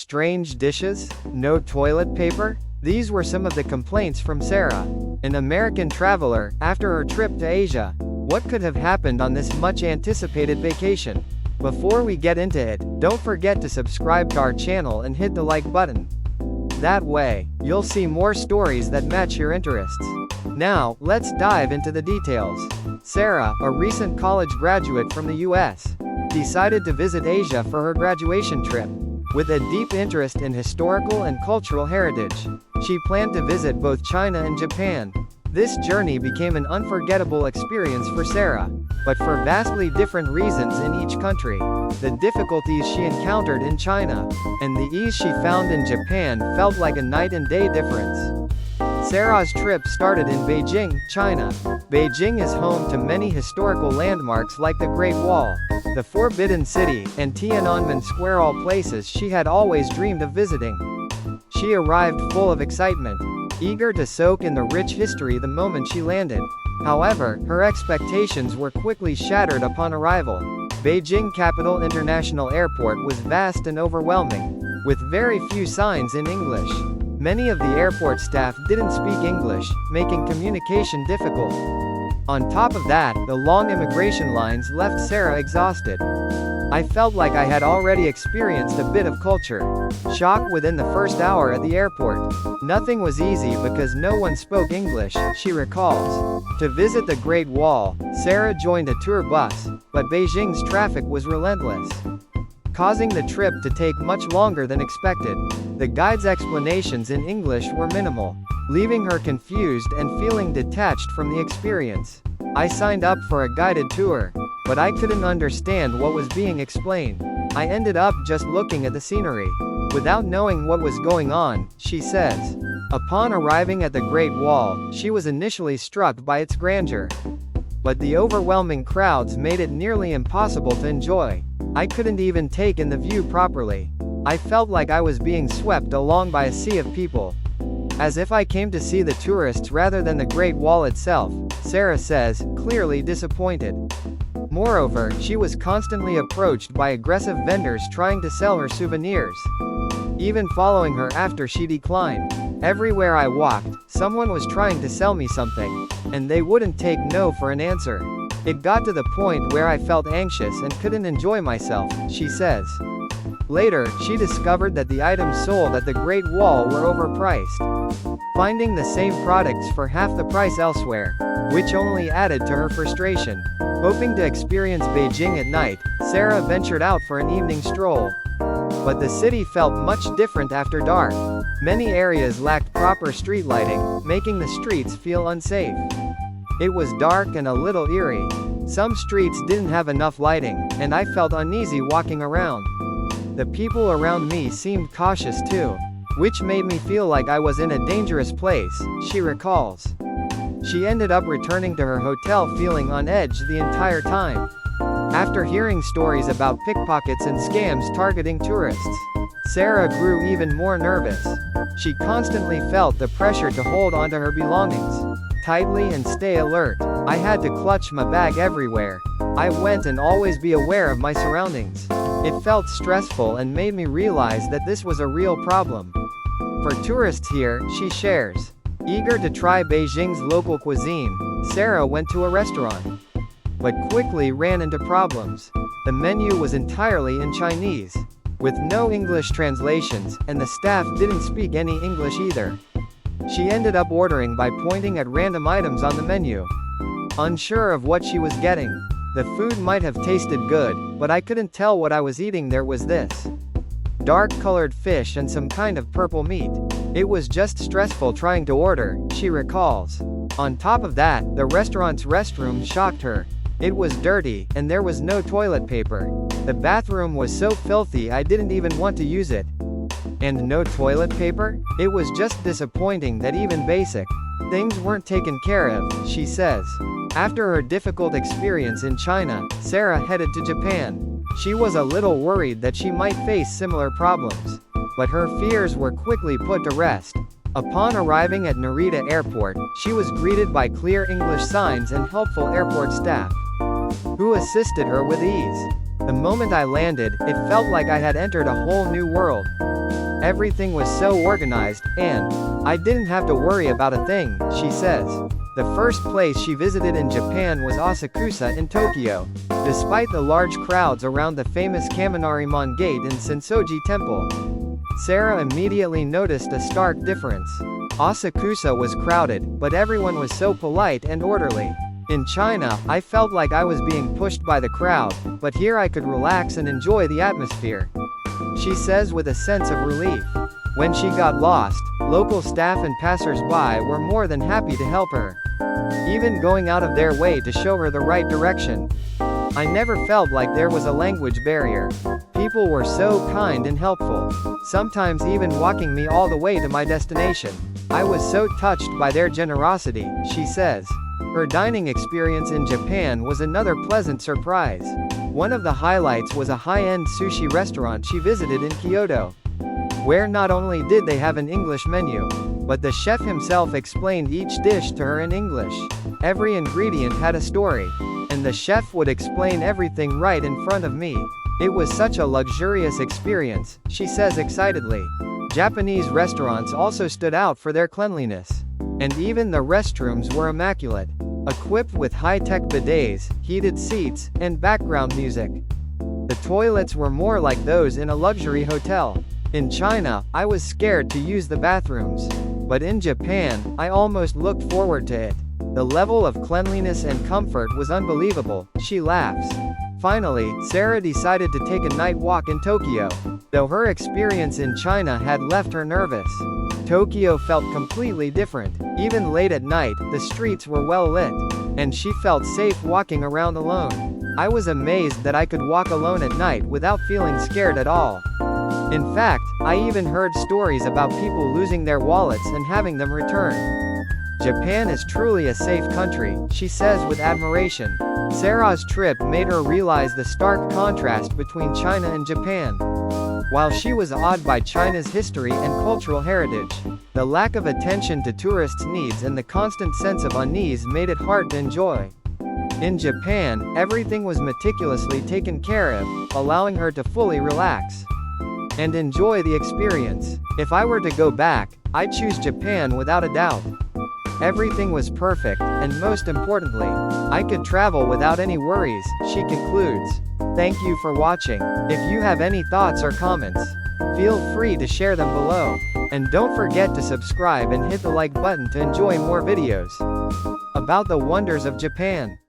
Strange dishes? No toilet paper? These were some of the complaints from Sarah, an American traveler, after her trip to Asia. What could have happened on this much-anticipated vacation? Before we get into it, don't forget to subscribe to our channel and hit the like button. That way, you'll see more stories that match your interests. Now, let's dive into the details. Sarah, a recent college graduate from the US, decided to visit Asia for her graduation trip. With a deep interest in historical and cultural heritage, she planned to visit both China and Japan. This journey became an unforgettable experience for Sarah, but for vastly different reasons in each country. The difficulties she encountered in China, and the ease she found in Japan felt like a night and day difference. Sarah's trip started in Beijing, China. Beijing is home to many historical landmarks like the Great Wall, the Forbidden City, and Tiananmen Square, all places she had always dreamed of visiting. She arrived full of excitement, eager to soak in the rich history the moment she landed. However, her expectations were quickly shattered upon arrival. Beijing Capital International Airport was vast and overwhelming, with very few signs in English. Many of the airport staff didn't speak English, making communication difficult. On top of that, the long immigration lines left Sarah exhausted. I felt like I had already experienced a bit of culture shock within the first hour at the airport. Nothing was easy because no one spoke English, she recalls. To visit the Great Wall, Sarah joined a tour bus, but Beijing's traffic was relentless, causing the trip to take much longer than expected. The guide's explanations in English were minimal, leaving her confused and feeling detached from the experience. I signed up for a guided tour, but I couldn't understand what was being explained. I ended up just looking at the scenery, without knowing what was going on, she says. Upon arriving at the Great Wall, she was initially struck by its grandeur, but the overwhelming crowds made it nearly impossible to enjoy. I couldn't even take in the view properly. I felt like I was being swept along by a sea of people, as if I came to see the tourists rather than the Great Wall itself, Sarah says, clearly disappointed. Moreover, she was constantly approached by aggressive vendors trying to sell her souvenirs, even following her after she declined. Everywhere I walked, someone was trying to sell me something, and they wouldn't take no for an answer. It got to the point where I felt anxious and couldn't enjoy myself, she says. Later, she discovered that the items sold at the Great Wall were overpriced, finding the same products for half the price elsewhere, which only added to her frustration. Hoping to experience Beijing at night, Sarah ventured out for an evening stroll. But the city felt much different after dark. Many areas lacked proper street lighting, making the streets feel unsafe. It was dark and a little eerie. Some streets didn't have enough lighting, and I felt uneasy walking around. The people around me seemed cautious too, which made me feel like I was in a dangerous place, she recalls. She ended up returning to her hotel feeling on edge the entire time, after hearing stories about pickpockets and scams targeting tourists. Sarah grew even more nervous. She constantly felt the pressure to hold onto her belongings tightly and stay alert. I had to clutch my bag everywhere I went and always be aware of my surroundings. It felt stressful and made me realize that this was a real problem for tourists here, she shares. Eager to try Beijing's local cuisine, Sarah went to a restaurant, but quickly ran into problems. The menu was entirely in Chinese, with no English translations, and the staff didn't speak any English either. She ended up ordering by pointing at random items on the menu, unsure of what she was getting. The food might have tasted good, but I couldn't tell what I was eating. There was this dark-colored fish and some kind of purple meat. It was just stressful trying to order, she recalls. On top of that, the restaurant's restroom shocked her. It was dirty, and there was no toilet paper. The bathroom was so filthy I didn't even want to use it. And no toilet paper? It was just disappointing that even basic things weren't taken care of, she says. After her difficult experience in China, Sarah headed to Japan. She was a little worried that she might face similar problems, but her fears were quickly put to rest. Upon arriving at Narita Airport, she was greeted by clear English signs and helpful airport staff, who assisted her with ease. The moment I landed, it felt like I had entered a whole new world. Everything was so organized, and I didn't have to worry about a thing, she says. The first place she visited in Japan was Asakusa in Tokyo. Despite the large crowds around the famous Kaminari-mon Gate and Sensoji Temple, Sarah immediately noticed a stark difference. Asakusa was crowded, but everyone was so polite and orderly. In China, I felt like I was being pushed by the crowd, but here I could relax and enjoy the atmosphere, she says with a sense of relief. When she got lost, local staff and passers-by were more than happy to help her, even going out of their way to show her the right direction. I never felt like there was a language barrier. People were so kind and helpful, sometimes even walking me all the way to my destination. I was so touched by their generosity, she says. Her dining experience in Japan was another pleasant surprise. One of the highlights was a high-end sushi restaurant she visited in Kyoto, where not only did they have an English menu, but the chef himself explained each dish to her in English. Every ingredient had a story, and the chef would explain everything right in front of me. It was such a luxurious experience, she says excitedly. Japanese restaurants also stood out for their cleanliness, and even the restrooms were immaculate, equipped with high-tech bidets, heated seats, and background music. The toilets were more like those in a luxury hotel. In China, I was scared to use the bathrooms, but in Japan, I almost looked forward to it. The level of cleanliness and comfort was unbelievable, she laughs. Finally, Sarah decided to take a night walk in Tokyo, though her experience in China had left her nervous. Tokyo felt completely different. Even late at night, the streets were well lit, and she felt safe walking around alone. I was amazed that I could walk alone at night without feeling scared at all. In fact, I even heard stories about people losing their wallets and having them returned. Japan is truly a safe country, she says with admiration. Sarah's trip made her realize the stark contrast between China and Japan. While she was awed by China's history and cultural heritage, the lack of attention to tourists' needs and the constant sense of unease made it hard to enjoy. In Japan, everything was meticulously taken care of, allowing her to fully relax and enjoy the experience. If I were to go back, I'd choose Japan without a doubt. Everything was perfect, and most importantly, I could travel without any worries, she concludes. Thank you for watching. If you have any thoughts or comments, feel free to share them below. And don't forget to subscribe and hit the like button to enjoy more videos about the wonders of Japan.